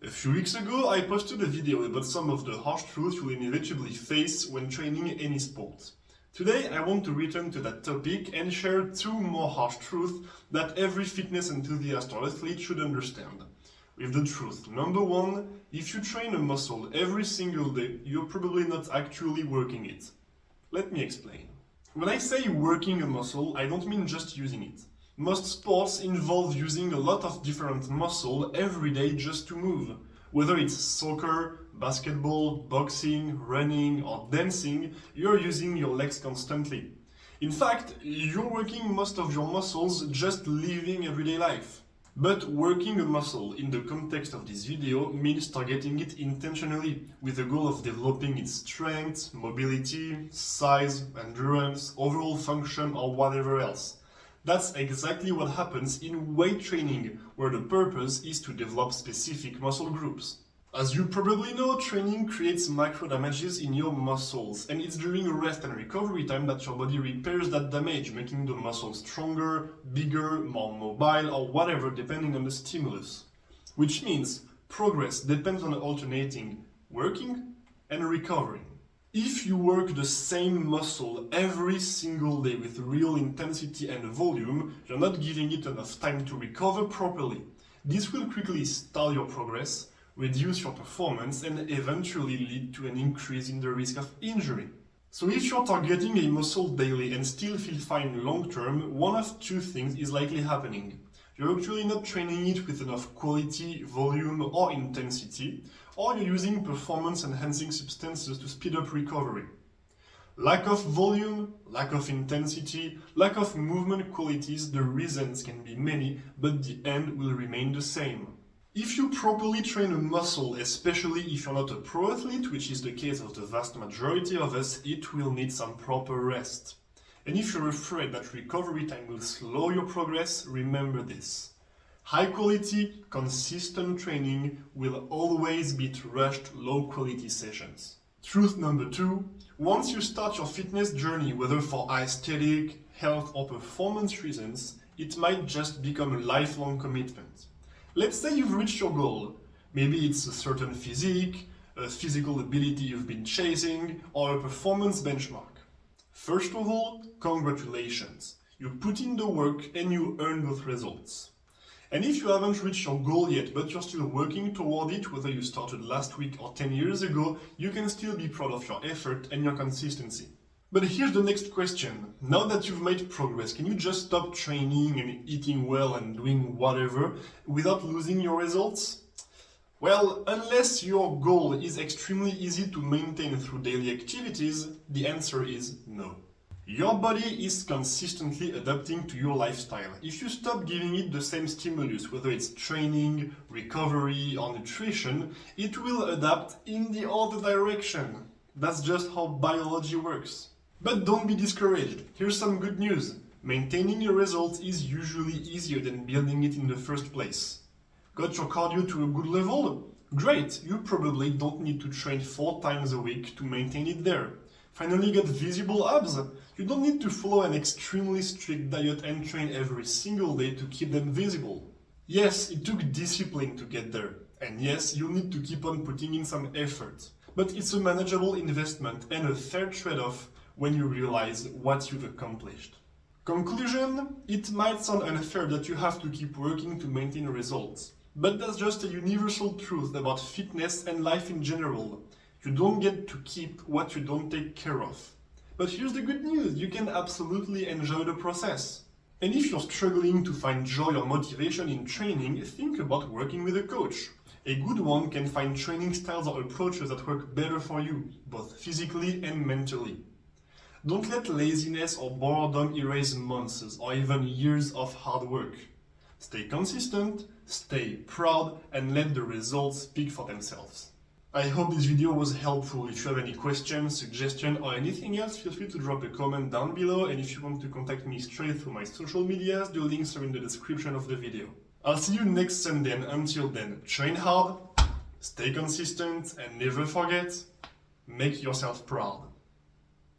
A few weeks ago, I posted a video about some of the harsh truths you will inevitably face when training any sport. Today, I want to return to that topic and share two more harsh truths that every fitness enthusiast or athlete should understand. With the truth number one, if you train a muscle every single day, you're probably not actually working it. Let me explain. When I say working a muscle, I don't mean just using it. Most sports involve using a lot of different muscle every day just to move. Whether it's soccer, basketball, boxing, running, or dancing, you're using your legs constantly. In fact, you're working most of your muscles just living everyday life. But working a muscle in the context of this video means targeting it intentionally, with the goal of developing its strength, mobility, size, endurance, overall function, or whatever else. That's exactly what happens in weight training, where the purpose is to develop specific muscle groups. As you probably know, training creates micro damages in your muscles, and it's during rest and recovery time that your body repairs that damage, making the muscle stronger, bigger, more mobile, or whatever, depending on the stimulus. Which means progress depends on alternating working and recovering. If you work the same muscle every single day with real intensity and volume, you're not giving it enough time to recover properly. This will quickly stall your progress, reduce your performance, and eventually lead to an increase in the risk of injury. So if you're targeting a muscle daily and still feel fine long term, one of two things is likely happening. You're actually not training it with enough quality, volume, or intensity, or you're using performance-enhancing substances to speed up recovery. Lack of volume, lack of intensity, lack of movement qualities, the reasons can be many, but the end will remain the same. If you properly train a muscle, especially if you're not a pro athlete, which is the case of the vast majority of us, it will need some proper rest. And if you're afraid that recovery time will slow your progress, remember this. High quality, consistent training will always beat rushed, low quality sessions. Truth number two, once you start your fitness journey, whether for aesthetic, health, or performance reasons, it might just become a lifelong commitment. Let's say you've reached your goal. Maybe it's a certain physique, a physical ability you've been chasing, or a performance benchmark. First of all, congratulations. You put in the work and you earn those results. And if you haven't reached your goal yet, but you're still working toward it, whether you started last week or 10 years ago, you can still be proud of your effort and your consistency. But here's the next question. Now that you've made progress, can you just stop training and eating well and doing whatever without losing your results? Well, unless your goal is extremely easy to maintain through daily activities, the answer is no. Your body is consistently adapting to your lifestyle. If you stop giving it the same stimulus, whether it's training, recovery, or nutrition, it will adapt in the other direction. That's just how biology works. But don't be discouraged. Here's some good news. Maintaining your results is usually easier than building it in the first place. Got your cardio to a good level? Great, you probably don't need to train 4 times a week to maintain it there. Finally got visible abs? You don't need to follow an extremely strict diet and train every single day to keep them visible. Yes, it took discipline to get there. And yes, you'll need to keep on putting in some effort. But it's a manageable investment and a fair trade-off when you realize what you've accomplished. Conclusion, it might sound unfair that you have to keep working to maintain results. But that's just a universal truth about fitness and life in general. You don't get to keep what you don't take care of. But here's the good news, you can absolutely enjoy the process. And if you're struggling to find joy or motivation in training, think about working with a coach. A good one can find training styles or approaches that work better for you, both physically and mentally. Don't let laziness or boredom erase months or even years of hard work. Stay consistent, stay proud, and let the results speak for themselves. I hope this video was helpful. If you have any questions, suggestions, or anything else, feel free to drop a comment down below, and if you want to contact me straight through my social medias, the links are in the description of the video. I'll see you next Sunday, and until then, train hard, stay consistent, and never forget, make yourself proud.